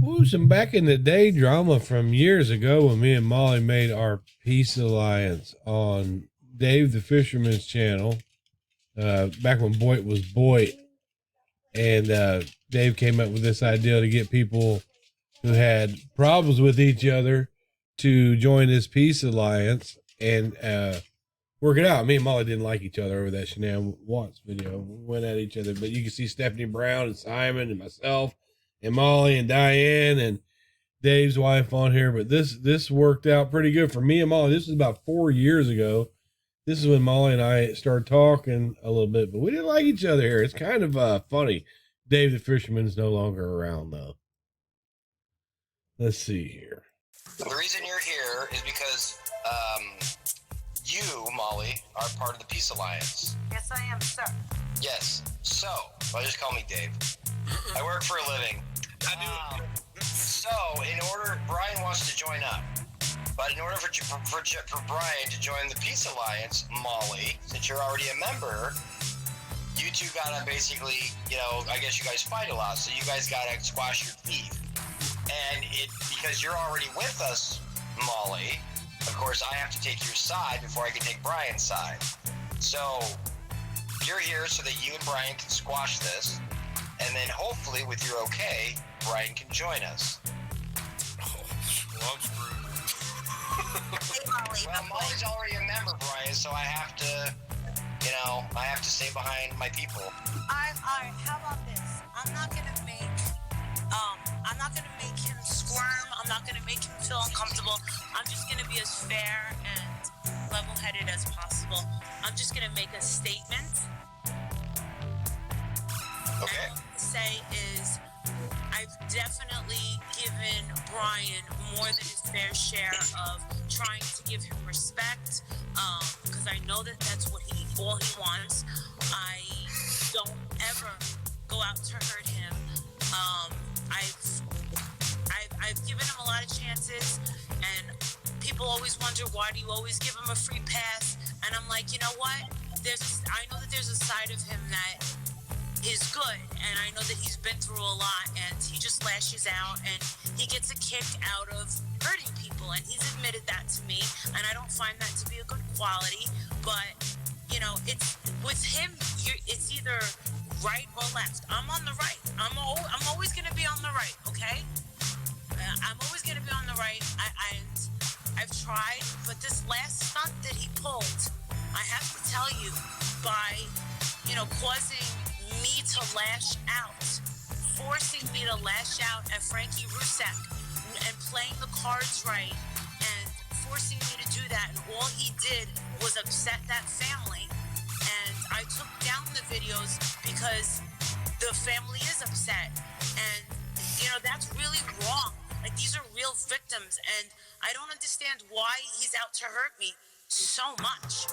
Ooh, some back in the day drama from years ago when me and Molly made our peace alliance on Dave the Fisherman's channel. Back when BOYT was BOYT. And Dave came up with this idea to get people who had problems with each other to join this peace alliance and work it out. Me and Molly didn't like each other over that Shanann Watts video. We went at each other, but you can see Stephanie Brown and Simon and myself and Molly and Diane and Dave's wife on here. But this worked out pretty good for me and Molly. This was about 4 years ago. This is when Molly and I started talking a little bit, but we didn't like each other here. It's kind of funny. Dave the Fisherman is no longer around, though. Let's see here. The reason you're here is because you, Molly, are part of the Peace Alliance. Yes, I am, sir. Yes. So, well, just call me Dave. I work for a living. So, in order, Bryan wants to join up. But in order for Bryan to join the Peace Alliance, Molly, since you're already a member, you two gotta basically, I guess you guys fight a lot, so you guys gotta squash your teeth. And because you're already with us, Molly, of course I have to take your side before I can take Bryan's side. So you're here so that you and Bryan can squash this, and then hopefully, with your okay, Bryan can join us. Oh, well, I'm screwed. Hey, Molly. Well, Molly's already a member, Bryan, so I have to, I have to stay behind my people. All right, how about this? I'm not gonna make him squirm. I'm not gonna make him feel uncomfortable. I'm just gonna be as fair and level-headed as possible. I'm just gonna make a statement. Okay. And what I say is, I've definitely given Bryan more than his fair share of trying to give him respect, because I know that that's all he wants. I don't ever go out to hurt him. I've given him a lot of chances, and people always wonder, why do you always give him a free pass? And I'm like, you know what? I know that there's a side of him that is good, and I know that he's been through a lot, and he just lashes out, and he gets a kick out of hurting people, and he's admitted that to me, and I don't find that to be a good quality. But it's with him, it's either right or left. I'm on the right. I'm always gonna be on the right, okay? I'm always gonna be on the right. I've tried, but this last stunt that he pulled, I have to tell you, by causing me to lash out, forcing me to lash out at Frankie Rusek, and playing the cards right, and forcing me to do that, and all he did was upset that family. And I took down the videos because the family is upset, and that's really wrong. Like, these are real victims, and I don't understand why he's out to hurt me so much.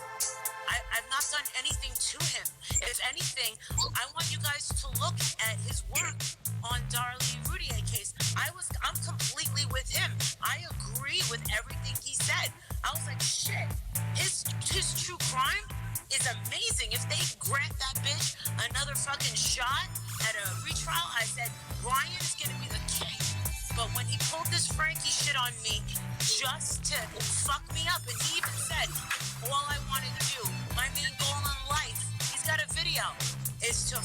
I've not done anything to him. If anything, I want you guys to look at his work on Darlie Routier case. I'm completely with him. I agree with everything he said. I was like, shit, his true crime is amazing. If they grant that bitch another fucking shot at a retrial, I said, Bryan is gonna be the king. But when he pulled this Frankie shit on me just to fuck me up, and he even said, all I wanted to do, my main goal in life, he's got a video, is to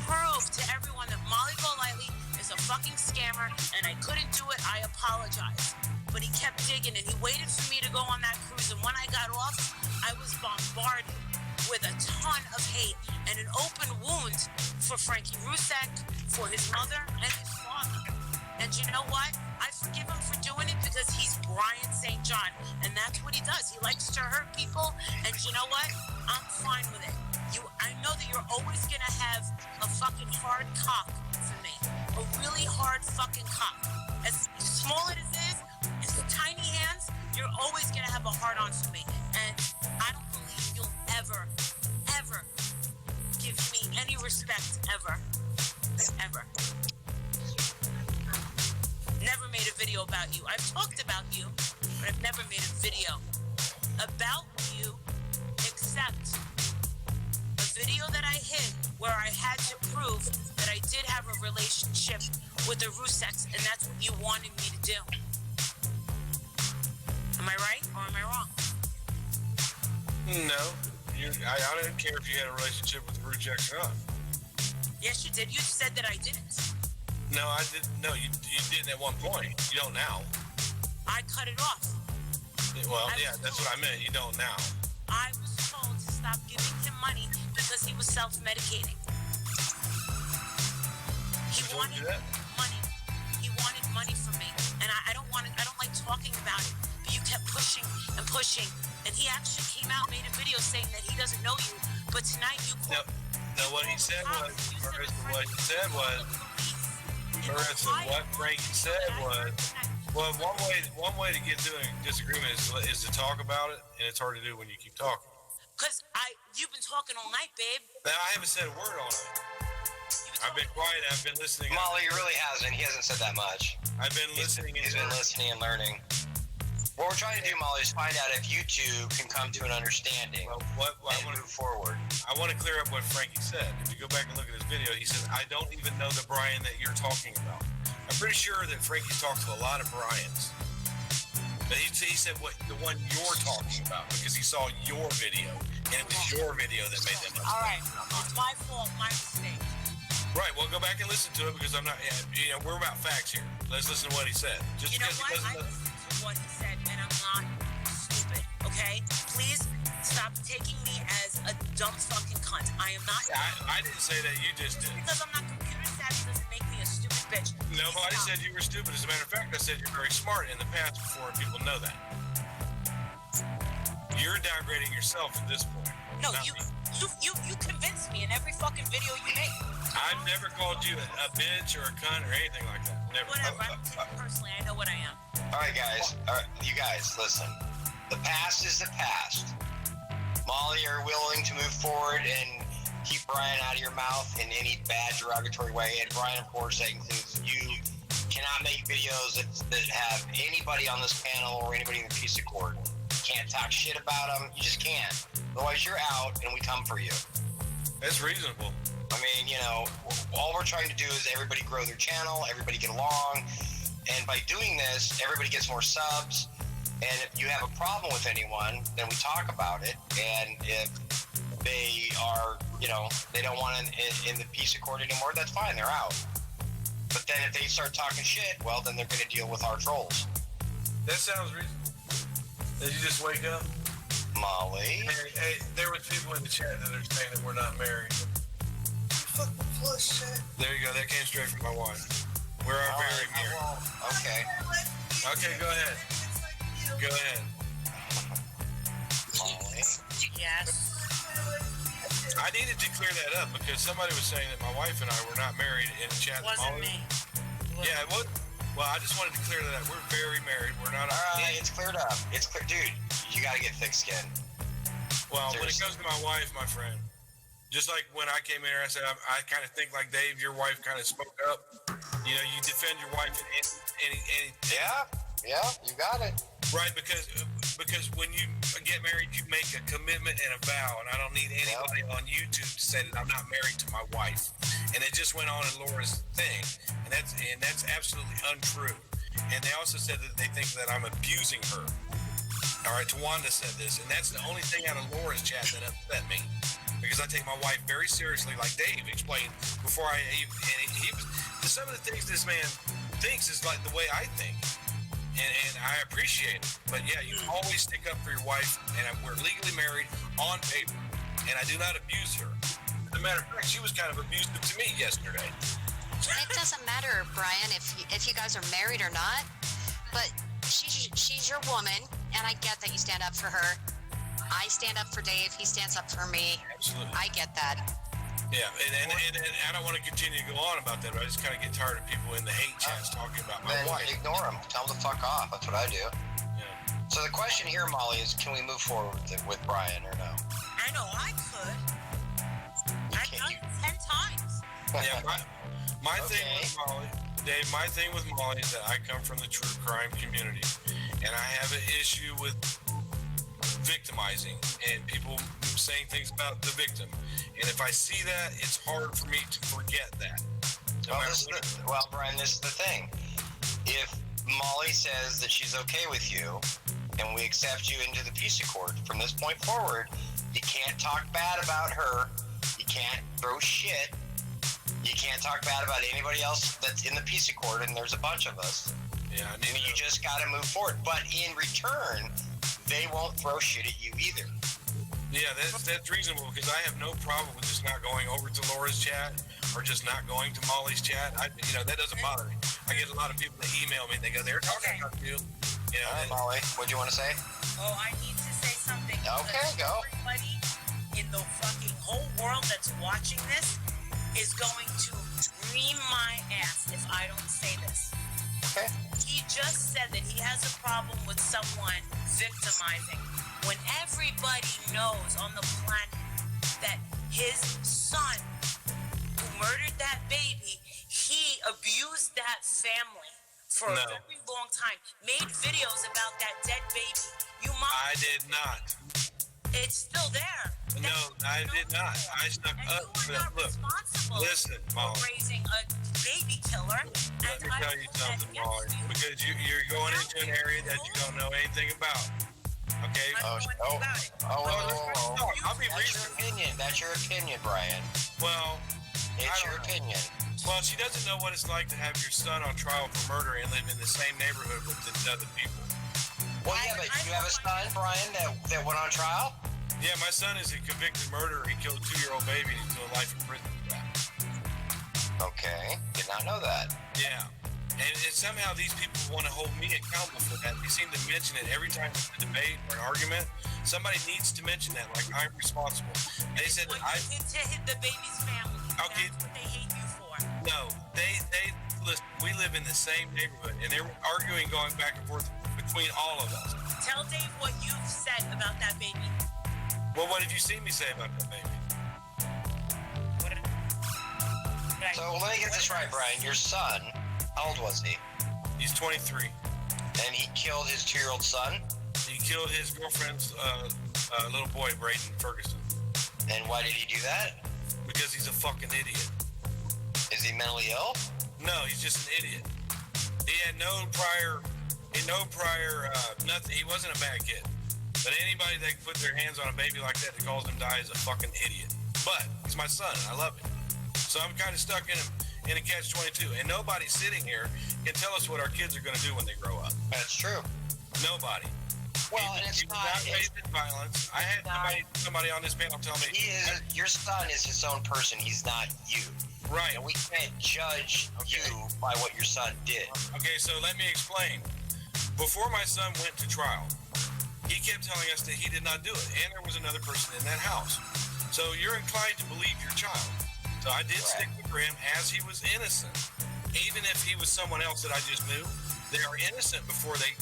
prove to everyone that MollyGoLighty is a fucking scammer, and I couldn't do it, I apologize. But he kept digging, and he waited for me to go on that cruise, and when I got off, I was bombarded with a ton of hate and an open wound for Frankie Rusek, for his mother, and his father. And you know what? I forgive him for doing it because he's BryanSt.John, and that's what he does. He likes to hurt people, and you know what? I'm fine with it. I know that you're always gonna have a fucking hard cock for me, a really hard fucking cock. As small as it is, it's the tiny hands. You're always gonna have a hard on for me, and I don't believe you'll ever give me any respect ever. Never made a video about you. I've talked about you, but I've never made a video about you, except a video that I hid where I had to prove that I did have a relationship with the roost sex, and that's what you wanted me to do. Am I right or am I wrong? No. I don't care if you had a relationship with Rue Jackson or not. Yes, you did. You said that I didn't. No, I didn't. No, you didn't at one point. You don't now. I cut it off. Well, yeah, that's what I meant. You don't now. I was told to stop giving him money because he was self-medicating. He wanted money. He wanted money from me, and I don't want it. I don't like talking about it. But you kept pushing and pushing, and he actually came out, made a video saying that he doesn't know you. But tonight you called. No, what he said was, what Frankie said was, well, one way to get to a disagreement is to talk about it, and it's hard to do when you keep talking. Because you've been talking all night, babe. Now, I haven't said a word on it. I've been quiet. I've been listening. Molly, he really hasn't. He hasn't said that much. I've been listening. He's been listening and learning. What we're trying to do, Molly, is find out if you two can come to an understanding and move forward. I want to clear up what Frankie said. If you go back and look at his video, he says, I don't even know the Bryan that you're talking about. I'm pretty sure that Frankie talked to a lot of Bryans. But he said the one you're talking about because he saw your video, and it was your video that made them. All right. It's my fault, my mistake. Right, well, go back and listen to it because I'm not, we're about facts here. Let's listen to what he said. Just you know because what? I listened to what he said, and I'm not stupid, okay? Please stop taking me as a dumb fucking cunt. I am not. I didn't say that. You just did. Because I'm not computer savvy doesn't make me a stupid bitch. Nobody said you were stupid. As a matter of fact, I said you're very smart in the past before people know that. You're downgrading yourself at this point. No, you convinced me in every fucking video you make. I've never called you a bitch or a cunt or anything like that. Never. Whatever. I don't take it personally. I know what I am. All right, guys. All right, you guys, listen. The past is the past. Molly, are willing to move forward and keep Bryan out of your mouth in any bad, derogatory way. And Bryan, of course, that includes you. Cannot make videos that have anybody on this panel or anybody in the piece of court. Can't talk shit about them. You just can't. Otherwise, you're out, and we come for you. That's reasonable. I mean, all we're trying to do is everybody grow their channel, everybody get along, and by doing this, everybody gets more subs. And if you have a problem with anyone, then we talk about it. And if they are, they don't want in the piece of court anymore, that's fine, they're out. But then if they start talking shit, well, then they're going to deal with our trolls. That sounds reasonable. Did you just wake up? Molly? Hey, there was people in the chat that are saying that we're not married. There you go. That came straight from my wife. We're very married. Okay. Okay, go ahead. Go ahead. Molly? Yes. I needed to clear that up because somebody was saying that my wife and I were not married in the chat. Wasn't me. Yeah, it was. Well, I just wanted to clear that up. We're very married. We're not. All right, it's cleared up. It's clear, dude. You got to get thick skin. Well, when it comes to my wife, my friend, just like when I came in here, I said I kind of think like Dave. Your wife kind of spoke up. You defend your wife in any. Yeah, you got it. Right, because when you get married, you make a commitment and a vow, and I don't need anybody on YouTube to say that I'm not married to my wife. And it just went on in Laura's thing, and that's absolutely untrue. And they also said that they think that I'm abusing her. All right, Tawanda said this, and that's the only thing out of Laura's chat that upset me, because I take my wife very seriously, like Dave explained before some of the things this man thinks is like the way I think. And I appreciate it. But yeah, you always stick up for your wife, and we're legally married on paper, and I do not abuse her. As a matter of fact, she was kind of abusive to me yesterday. It doesn't matter, Bryan, if you guys are married or not, but she's your woman, and I get that you stand up for her. I stand up for Dave, he stands up for me. Absolutely. I get that. Yeah, and I don't want to continue to go on about that, but I just kind of get tired of people in the hate chats talking about my wife. Then ignore them. Tell them to fuck off. That's what I do. Yeah. So the question here, Molly, is can we move forward with Bryan or no? I know I could. I've done it 10 times. Yeah, my thing with Molly, Dave, my thing with Molly is that I come from the true crime community, and I have an issue with victimizing and people saying things about the victim. And if I see that, it's hard for me to forget that. Brian, this is the thing. If Molly says that she's okay with you, and we accept you into the peace accord, from this point forward, you can't talk bad about her. You can't throw shit. You can't talk bad about anybody else that's in the peace accord, and there's a bunch of us. Yeah, I mean, you just got to move forward. But in return, they won't throw shit at you either. Yeah, that's reasonable, because I have no problem with just not going over to Laura's chat or just not going to Molly's chat. That doesn't bother me. I get a lot of people that email me and they go, they're talking about you. Molly, what do you want to say? Oh, I need to say something. Okay, go. Everybody in the fucking whole world that's watching this is going to dream my ass if I don't say this. Okay. He just said that he has a problem with someone victimizing when everybody knows on the planet that his son who murdered that baby, he abused that family for a very long time, made videos about that dead baby. I did not. It's still there. No, I did not. I stuck up for that. Look, listen, Molly. Raising a baby killer. Let me tell you something, Molly, because you're going into an area that you don't know anything about. Okay? I'll be reasonable. That's your opinion, Brian. Well, it's your opinion. Well, she doesn't know what it's like to have your son on trial for murder and live in the same neighborhood with the other people. Well, yeah, but you have a son, Brian, that went on trial? Yeah, my son is a convicted murderer. He killed a 2-year-old baby and he's doing life in prison for that. Okay, did not know that. Yeah. And somehow these people want to hold me accountable for that. They seem to mention it every time it's a debate or an argument. Somebody needs to mention that, like I'm responsible. And they said that to hit the baby's family. Okay. That's what they hate you for. No, they listen. We live in the same neighborhood, and they're arguing, going back and forth between all of us. Tell Dave what you've said about that baby. Well, what have you seen me say about that baby? So let me get this right, Brian. Your son, how old was he? He's 23. And he killed his 2-year-old son? He killed his girlfriend's little boy, Braden Ferguson. And why did he do that? Because he's a fucking idiot. Is he mentally ill? No, he's just an idiot. He had no prior, nothing. He wasn't a bad kid. But anybody that put their hands on a baby like that calls him die is a fucking idiot. But he's my son, and I love him. So I'm kind of stuck in a catch-22. And nobody sitting here can tell us what our kids are going to do when they grow up. That's true. Nobody. Well, and it's not raised in violence. I had somebody on this panel tell me your son is his own person. He's not you. Right. And we can't judge you by what your son did. Okay, so let me explain. Before my son went to trial, he kept telling us that he did not do it, and there was another person in that house. So you're inclined to believe your child. So I did stick up for him as he was innocent. Even if he was someone else that I just knew, they are innocent before they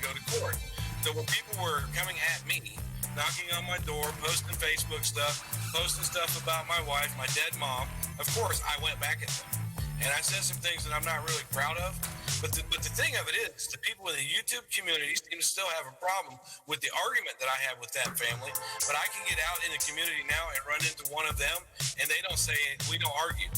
go to court. So when people were coming at me, knocking on my door, posting Facebook stuff, posting stuff about my wife, my dead mom, of course I went back at them. And I said some things that I'm not really proud of. But the thing of it is, the people in the YouTube community seem to still have a problem with the argument that I have with that family. But I can get out in the community now and run into one of them, and they don't say, we don't argue.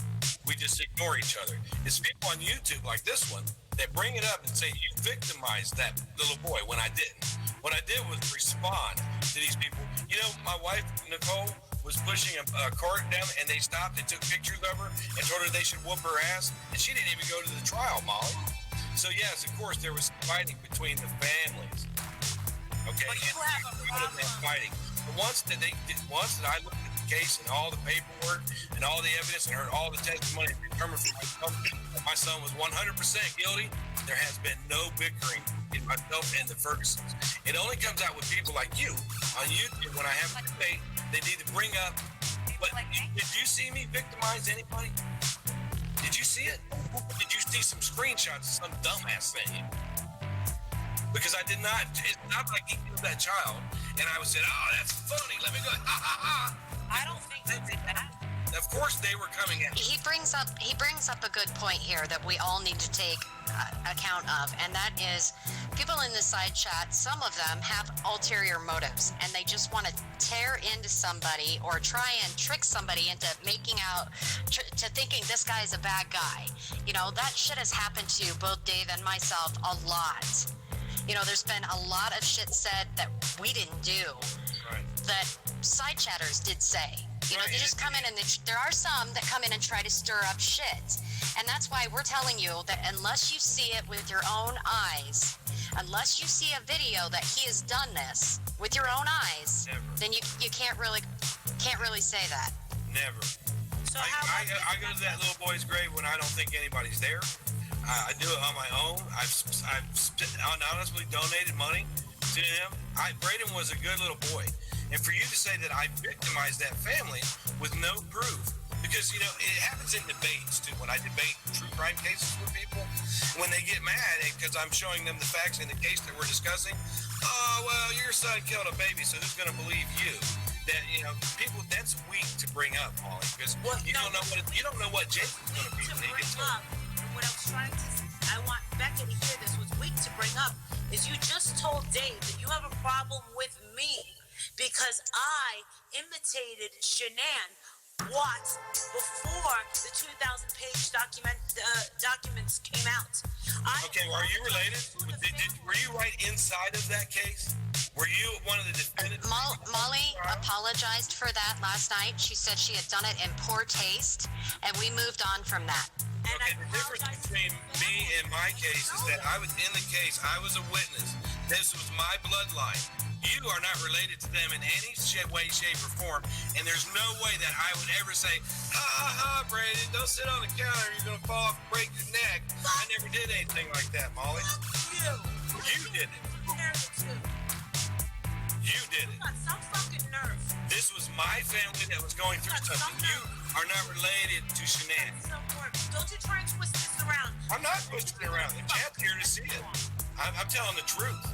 We just ignore each other. It's people on YouTube like this one that bring it up and say, you victimized that little boy when I didn't. What I did was respond to these people. You know, my wife, Nicole, was pushing a cart down, and they stopped and took pictures of her and told her they should whoop her ass, and she didn't even go to the trial, Molly. So yes, of course, there was fighting between the families. Okay, but you have a problem. Fighting. But once that I looked at the case and all the paperwork and all the evidence and heard all the testimony and determined for myself that my son was 100% guilty, there has been no bickering in myself and the Fergusons. It only comes out with people like you on YouTube when I have a debate. They need to bring up. But did you see me victimize anybody? Did you see it? Did you see some screenshots of some dumbass thing? Because I did not. It's not like he killed that child, and I was saying, "Oh, that's funny. Let me go." Ha ha ha. I don't think they did that. Of course, they were coming at me. He brings up a good point here that we all need to take account of, and that is people in the side chat, some of them have ulterior motives, and they just want to tear into somebody or try and trick somebody into making out, to thinking this guy is a bad guy. You know, that shit has happened to both Dave and myself a lot. You know, there's been a lot of shit said that we didn't do, that side chatters did say. You know, they just come in and there are some that come in and try to stir up shit. And that's why we're telling you that unless you see it with your own eyes, unless you see a video that he has done this with your own eyes, then you can't really say that. Never. So I go to that little boy's grave when I don't think anybody's there. I do it on my own. I've honestly donated money to him. Braden was a good little boy. And for you to say that I victimized that family with no proof, because, you know, it happens in debates, too. When I debate true crime cases with people, when they get mad because I'm showing them the facts in the case that we're discussing, oh, well, your son killed a baby, so who's going to believe you? That, you know, people, that's weak to bring up, Molly, because you don't know what Jason's going to be. What I was trying to say, I want Becca to hear this, what's weak to bring up is you just told Dave that you have a problem with me because I imitated Shanann Watts before the 2,000-page documents came out. Okay, well, are you related? Were you right inside of that case? Were you one of the defendants? Molly apologized for that last night. She said she had done it in poor taste, and we moved on from that. Okay, the difference between me and my case is that I was in the case. I was a witness. This was my bloodline. You are not related to them in any way, shape, or form, and there's no way that I would ever say, ha, Brandon, don't sit on the counter, you're going to fall off and break your neck. I never did anything like that, Molly. You did it. You did it. You got some fucking nerve. This was my family that was going through something. You are not related to Shanann. Don't you try and twist this around. I'm not twisting it around. The chat's here to see it. I'm telling the truth.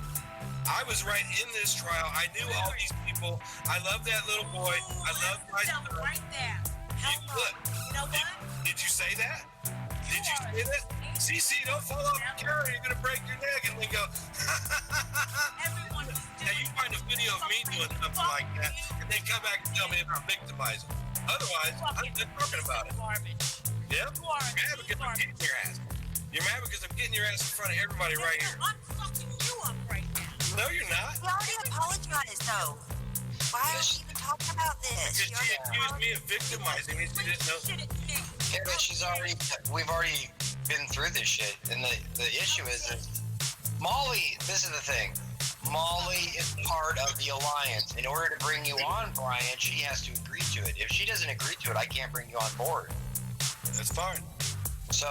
I was right in this trial. I knew all these people. I love that little boy. I love my son. Right there. Look, you know what? Did you say that? Did you say that? CC, don't fall off the counter. You're going to break your neck. And then go, now you find a video of me doing something like that, and then come back and tell me about victimizing. Otherwise, I'm just talking about it. Yep. You're mad because I'm getting your ass. You're mad because I'm getting your ass in front of everybody right here. I'm fucking you up right now. No, you're not. You already apologized, though. Why are we even talking about this? Because she accused me of victimizing me. She didn't know. Yeah, but we've already been through this shit. And the issue is that Molly, this is the thing. Molly is part of the alliance. In order to bring you on, Bryan, she has to agree to it. If she doesn't agree to it, I can't bring you on board. That's fine. So,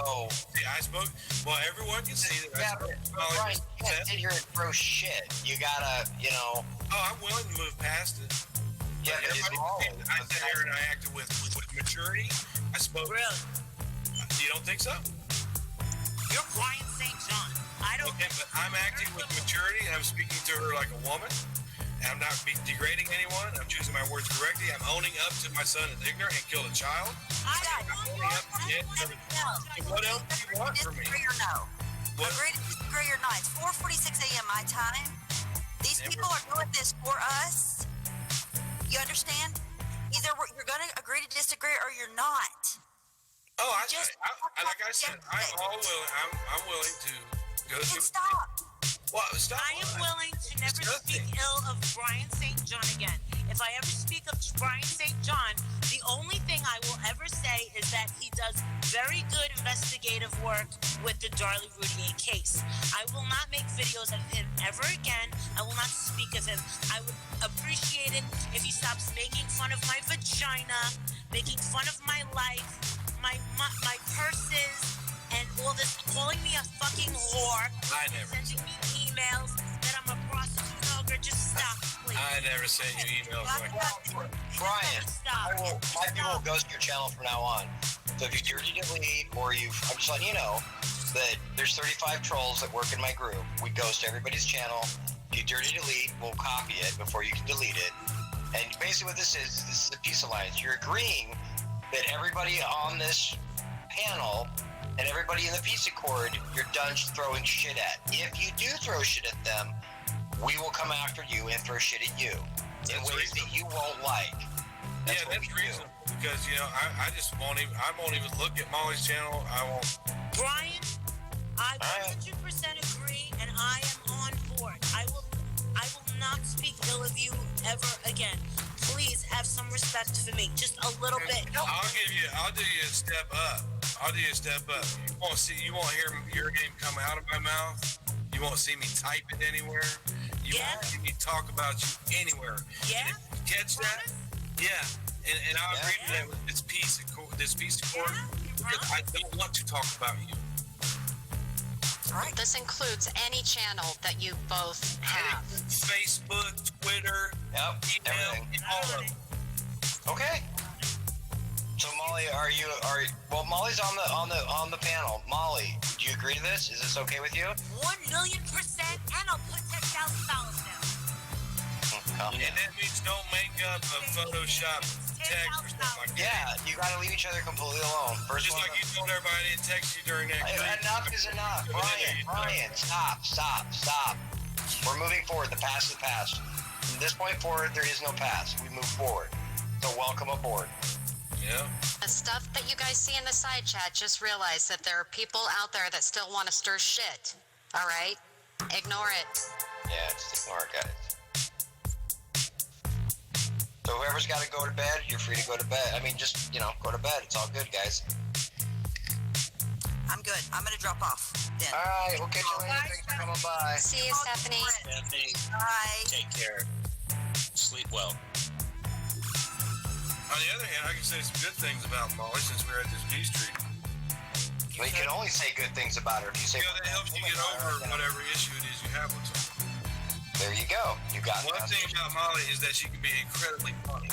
yeah, I spoke. Well, everyone can see that. Yeah, but Bryan, you can't sit here and throw shit. You gotta, you know. Oh, I'm willing to move past it. Yeah, but I sat here and I acted with maturity. I spoke. Really? You don't think so? You're BryanSt.John. I don't. Okay, but I'm acting with maturity and I'm speaking to her like a woman. And I'm not degrading anyone. I'm choosing my words correctly. I'm owning up to my son is ignorant and killed a child. I'm owning up to it. What else do you want from me? Agree or no? Agree to disagree or not? It's 4:46 a.m. my time. These people are doing this for us. You understand? Either you're going to agree to disagree or you're not. Oh, like I said, I'm willing to go through. Stop. Well, stop. I am willing to never speak ill of BryanSt.John again. If I ever speak of BryanSt.John, the only thing I will ever say is that he does very good investigative work with the Darlie Routier case. I will not make videos of him ever again. I will not speak of him. I would appreciate it if he stops making fun of my vagina, making fun of my life, my purses, and all this, calling me a fucking whore. I never. Sending me emails that I'm a prostitute. No, just stop, please. I never sent you emails like that. Bryan, my people will ghost your channel from now on. So if you dirty delete or I'm just letting you know that there's 35 trolls that work in my group. We ghost everybody's channel. If you dirty delete, we'll copy it before you can delete it. And basically what this is a peace alliance. You're agreeing that everybody on this panel and everybody in the peace accord, you're done throwing shit at. If you do throw shit at them, we will come after you and throw shit at you in ways that you won't like. That's reasonable because I just won't even. I won't even look at Molly's channel. I won't. Brian, I 100% agree, and I am on board. I will not speak ill of you ever again. Please have some respect for me, just a little bit. I'll do you a step up. You won't hear your name come out of my mouth. You won't see me type it anywhere. You won't see me talk about you anywhere. Yeah. Catch that? Yeah. And I'll agree with that with this piece of court because I don't want to talk about you. All right. This includes any channel that you both have. Facebook, Twitter, email, all of them. Okay. So Molly, Molly's on the panel. Molly, do you agree to this? Is this okay with you? 1,000,000%, and I'll put $10,000 down. And that means don't make up a Photoshop text or something like that. Yeah, you gotta leave each other completely alone. Just like you told everybody I didn't text you during that. Enough is enough. Bryan, stop. We're moving forward. The past is the past. From this point forward, there is no past. We move forward. So welcome aboard. Yeah. The stuff that you guys see in the side chat, just realize that there are people out there that still want to stir shit. All right? Ignore it. Yeah, just ignore it, guys. So whoever's got to go to bed, you're free to go to bed. I mean, just, go to bed. It's all good, guys. I'm good. I'm going to drop off then. All right. We'll catch you later. Thanks for coming by. See you, Stephanie. Stephanie, Bye. take care. Sleep well. On the other hand, I can say some good things about Molly since we're at this B Street. We can only say good things about her if you say. That helps you get over whatever issue it is you have with someone. There you go. You got One thing about Molly is that she can be incredibly funny.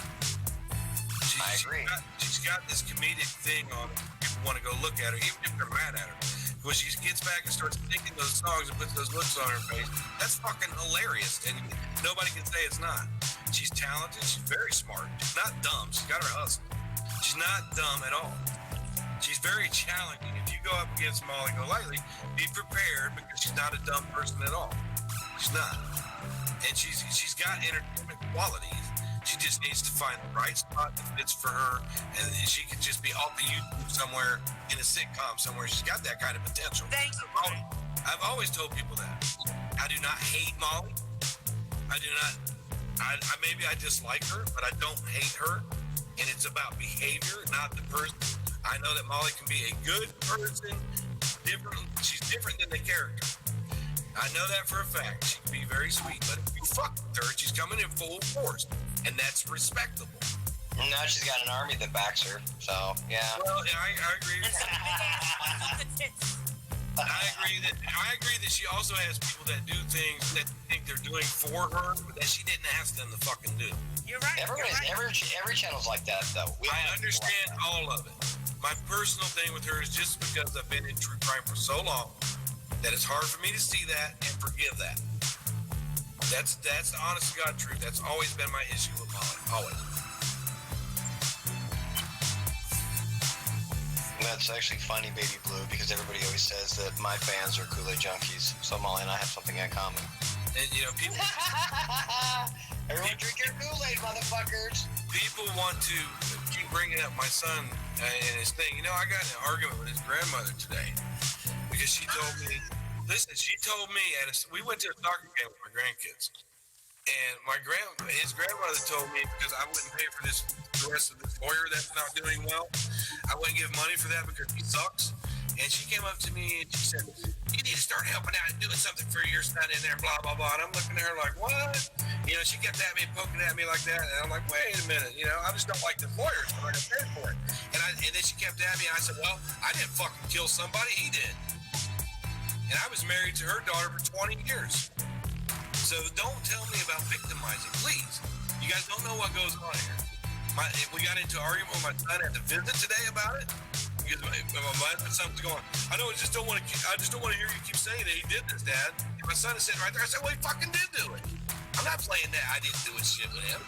I agree. She's got this comedic thing on her. People want to go look at her, even if they're mad at her. When she gets back and starts singing those songs and puts those looks on her face, that's fucking hilarious, and nobody can say it's not. She's talented. She's very smart. She's not dumb. She's got her hustle. She's not dumb at all. She's very challenging. If you go up against MollyGoLighty, be prepared because she's not a dumb person at all. She's not. And she's got entertainment qualities. She just needs to find the right spot that fits for her, and she could just be off the YouTube somewhere in a sitcom somewhere. She's got that kind of potential. Thank you, Brian. I've always told people that. I do not hate Molly. I do not. Maybe I dislike her, but I don't hate her. And it's about behavior, not the person. I know that Molly can be a good person. She's different than the character. I know that for a fact. She can be very sweet, but if you fuck with her, she's coming in full force, and that's respectable. Now she's got an army that backs her, so yeah. Well, yeah, I agree. And some big ass ones with the tits. I agree that she also has people that do things that think they're doing for her, but that she didn't ask them to fucking do. You're right. Every channel's like that, though. I understand all of it. My personal thing with her is just because I've been in true crime for so long that it's hard for me to see that and forgive that. That's the honest to God truth. That's always been my issue with Molly. Always. That's actually funny, Baby Blue, because everybody always says that my fans are Kool-Aid junkies. So Molly and I have something in common. And people. Everyone drink your Kool-Aid, motherfuckers. People want to keep bringing up my son and his thing. I got in an argument with his grandmother today because she told me, we went to a soccer game with my grandkids. And his grandmother told me, because I wouldn't pay for the rest of this lawyer that's not doing well, I wouldn't give money for that because he sucks. And she came up to me and she said, you need to start helping out and doing something for your son in there, blah, blah, blah. And I'm looking at her like, what? She kept at me, poking at me like that. And I'm like, wait a minute, I just don't like the lawyers. I'm not going to pay for it. And then she kept at me and I said, well, I didn't fucking kill somebody. He did. And I was married to her daughter for 20 years. So don't tell me about victimizing, please. You guys don't know what goes on here. We got into an argument with my son at the visit today about it. Because my mind put something going. I just don't want to hear you keep saying that he did this, Dad. And my son is sitting right there. I said, well, he fucking did do it. I'm not playing that I didn't do it shit with him.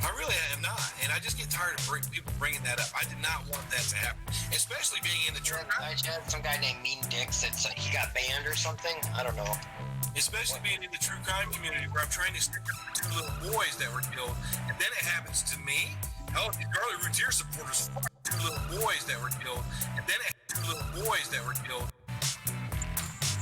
I really am not, and I just get tired of people bringing that up. I did not want that to happen, especially being in the true crime. I had some guy named Mean Dick said he got banned or something. I don't know. Especially being in the true crime community where I'm trying to stick up for 2 little boys that were killed, and then it happens to me. Oh, the Charlie Routier supporters fuck 2 little boys that were killed, and then it 2 little boys that were killed.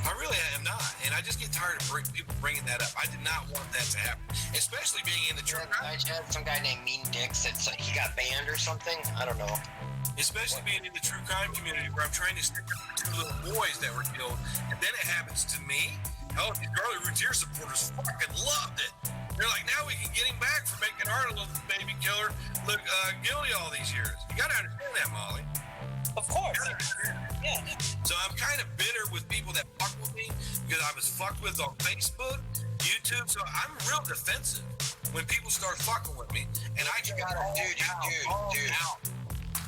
I really am not, and I just get tired of people bringing that up. I did not want that to happen, especially being in the true crime. I had some guy named Mean Dick said he got banned or something. I don't know. Especially being in the true crime community where I'm trying to stick up for 2 little boys that were killed, and then it happens to me. Oh, the Charlie Routier supporters fucking loved it. They're like, now we can get him back for making our little baby killer look guilty all these years. You gotta understand that, Molly. Of course. Yeah. So I'm kind of bitter with people that fuck with me because I was fucked with on Facebook, YouTube. So I'm real defensive when people start fucking with me, and I just gotta dude.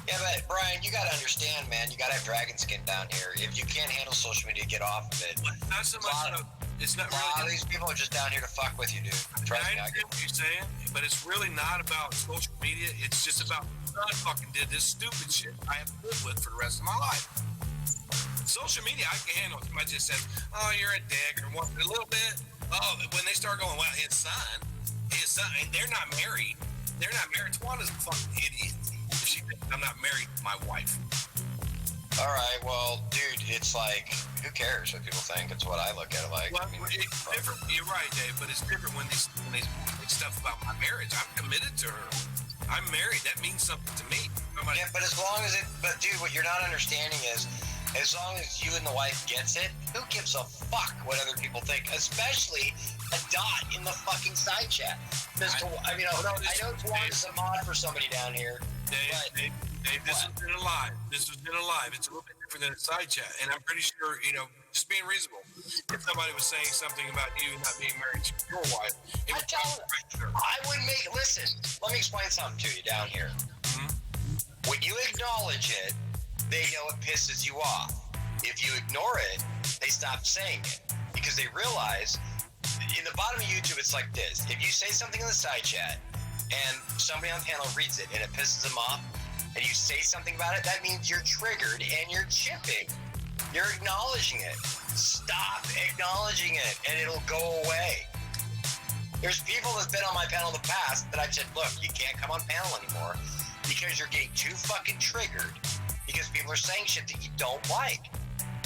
Yeah, but Brian, you gotta understand, man. You gotta have dragon skin down here. If you can't handle social media, get off of it. Not so much. It's not A lot of really. these people are just down here to fuck with you, dude. Trust me, I understand what you're saying, but it's really not about social media. It's just about I fucking did this stupid shit I have to live with for the rest of my life. Social media, I can handle it. I just say, oh, you're a dick or what, a little bit. Oh, when they start going, well, his son, and they're not married. They're not married. Tawana's a fucking idiot. She thinks I'm not married to my wife. All right, well, dude, it's like, who cares what people think? It's what I look at it like. Well, I mean, it's different. You're right, Dave, but it's different when they say stuff about my marriage. I'm committed to her. I'm married. That means something to me. yeah, but as long as but dude, what you're not understanding is, as long as you and the wife gets it, who gives a fuck what other people think? Especially a dot in the fucking side chat. I know Tawana's a mod for somebody down here. Dave, this has been alive. It's a little bit different than a side chat. And I'm pretty sure, just being reasonable, if somebody was saying something about you not being married to your wife, listen, let me explain something to you down here. Mm-hmm. When you acknowledge it, they know it pisses you off. If you ignore it, they stop saying it because they realize in the bottom of YouTube, it's like this. If you say something in the side chat and somebody on the panel reads it and it pisses them off, and you say something about it, that means you're triggered and you're chipping. You're acknowledging it. Stop acknowledging it and it'll go away. There's people that's been on my panel in the past that I've said, look, you can't come on panel anymore because you're getting too fucking triggered because people are saying shit that you don't like.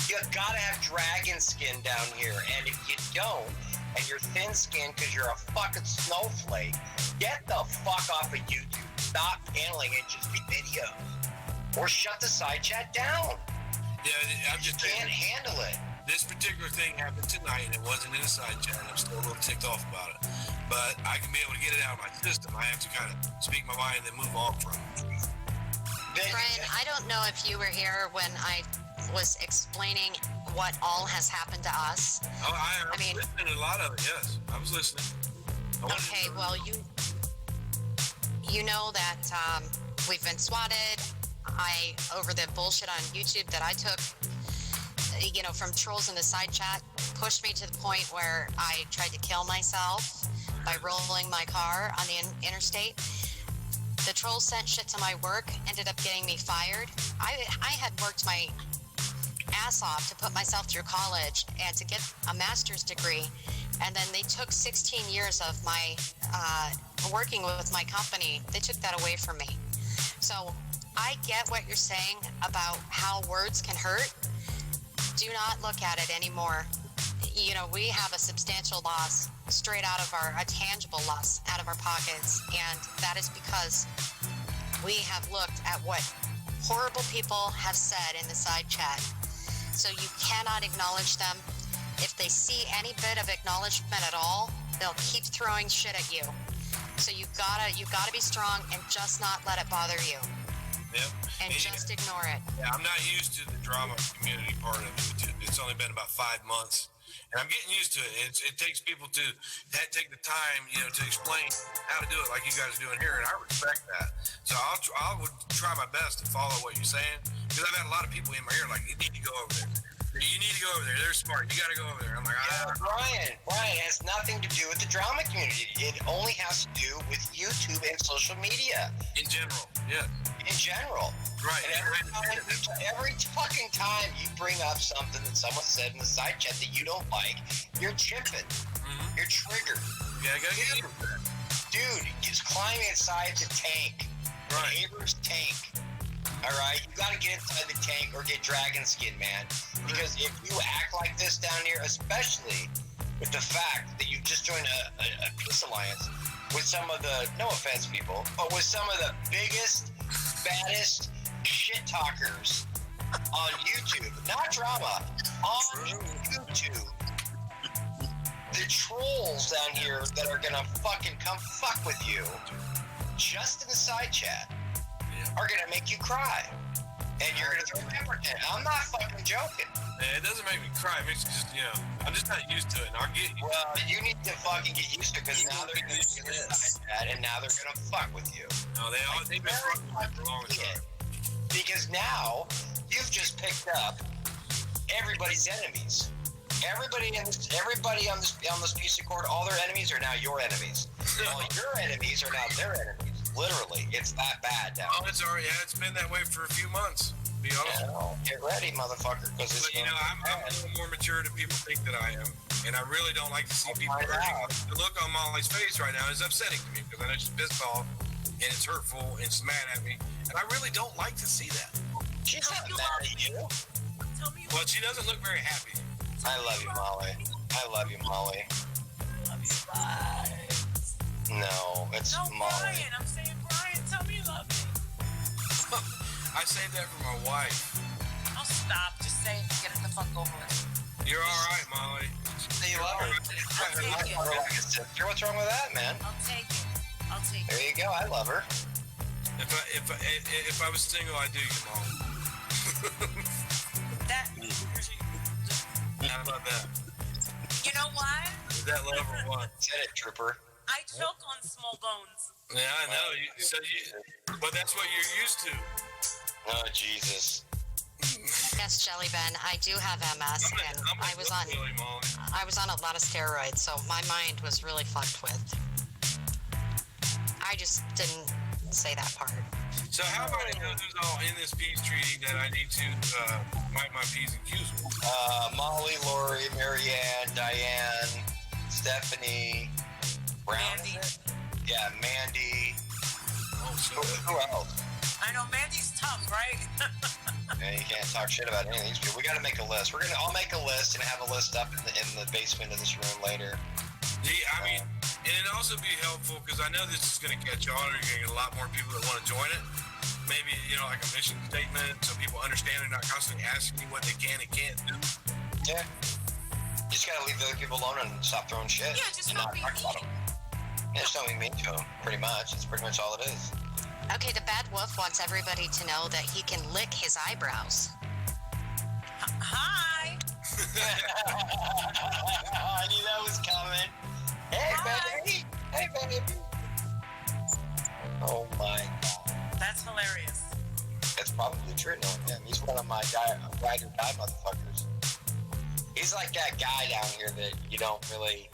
You gotta have dragon skin down here, and if you don't, and you're thin-skinned because you're a fucking snowflake, get the fuck off of YouTube. Stop handling it, just be videos. Or shut the side chat down. Yeah, I'm just can't handle it. This particular thing happened tonight, and it wasn't in a side chat, and I'm still a little ticked off about it. But I can be able to get it out of my system. I have to kind of speak my mind and then move on from it. Brian, I don't know if you were here when I was explaining what all has happened to us. Oh, I mean, listening to a lot of it, yes. I was listening. Okay, well, you know that we've been swatted. Over the bullshit on YouTube that I took, from trolls in the side chat, pushed me to the point where I tried to kill myself by rolling my car on the interstate. The trolls sent shit to my work, ended up getting me fired. I had worked my ass off to put myself through college and to get a master's degree, and then they took 16 years of my working with my company. They took that away from me. So I get what you're saying about how words can hurt. Do not look at it anymore. We have a substantial loss straight out of a tangible loss out of our pockets, and that is because we have looked at what horrible people have said in the side chat. So you cannot acknowledge them. If they see any bit of acknowledgement at all, they'll keep throwing shit at you. So you gotta be strong and just not let it bother you. Yep. And just ignore it. Yeah, I'm not used to the drama community part of it. It's only been about 5 months, and I'm getting used to it. It takes people to take the time, to explain how to do it, like you guys are doing here, and I respect that. So I would try my best to follow what you're saying, because I've had a lot of people in my ear like, you need to go over there. You need to go over there. They're smart. You got to go over there. I'm like, Brian has nothing to do with the drama community. It only has to do with YouTube and social media. In general, yeah. In general. Right. And every fucking time you bring up something that someone said in the side chat that you don't like, you're chipping. Mm-hmm. You're triggered. Yeah, I gotta get you. Dude, he's climbing inside the tank. Right. Neighbor's tank. Alright? You gotta get inside the tank or get dragon skin, man. Because if you act like this down here, especially with the fact that you've just joined a peace alliance with some of the, no offense people, but with some of the biggest, baddest shit talkers on YouTube, not drama, on YouTube. The trolls down here that are gonna fucking come fuck with you, just in the side chat, are gonna make you cry. And you're gonna throw a temper tantrum. I'm not fucking joking. It doesn't make me cry. It makes me just, I'm just not used to it. And I'll get you. Well, you need to fucking get used to it because now they're gonna do the side chat and now they're gonna fuck with you. No, they've been fucking with me for a long time. Because now you've just picked up everybody's enemies. Everybody on this piece of cord, all their enemies are now your enemies. All your enemies are now their enemies. Literally, it's that bad now. Oh, it's already. Yeah, it's been that way for a few months. To be honest. Yeah, get ready, motherfucker, because it's. But I'm a little more mature than people think that I am, and I really don't like to see people hurting. The look on Molly's face right now is upsetting to me because I know she's pissed off, and it's hurtful, and she's mad at me, and I really don't like to see that. She's not mad at you. Well, she doesn't look very happy. I love you, Molly. I love you, Molly. Love you, bye. No, it's Molly. Bryan. I'm saying, Bryan, tell me you love me. I saved that for my wife. I'll stop. Just say it and get it the fuck over with. You're all right, Molly. You love her. I'll take it. What's wrong with that, man? I'll take it. I'll take it. There you go. I love her. If I was single, I'd do you, Molly. That. How about that? You know why? Is that love or what? Said it, trooper. I choke on small bones. Yeah, I know. But that's what you're used to. Oh, Jesus. Yes, Jelly Ben, I do have MS, and I was on a lot of steroids, so my mind was really fucked with. I just didn't say that part. So how about it know who's all in this peace treaty that I need to wipe my P's and Q's with? Molly, Lori, Marianne, Diane, Stephanie, Brown. Mandy. Yeah, Mandy. Oh, so Who else? I know Mandy's tough, right? Yeah, you can't talk shit about any of these people. We got to make a list. I'll make a list and have a list up in the basement of this room later. Yeah, I mean, and it'd also be helpful because I know this is going to catch on, or you're going to get a lot more people that want to join it. Maybe, like a mission statement so people understand they're not constantly asking you what they can and can't do. Yeah. You just got to leave the other people alone and stop throwing shit. Yeah, just and don't not be talk about mean. them. Yeah, just don't be mean to them, pretty much. That's pretty much all it is. Okay, the bad wolf wants everybody to know that he can lick his eyebrows. Hi. I knew that was coming. Hey, Hi. baby. Hey, baby. Oh, my God. That's hilarious. That's probably true. No, him. He's one of my ride or die motherfuckers. He's like that guy down here that you don't really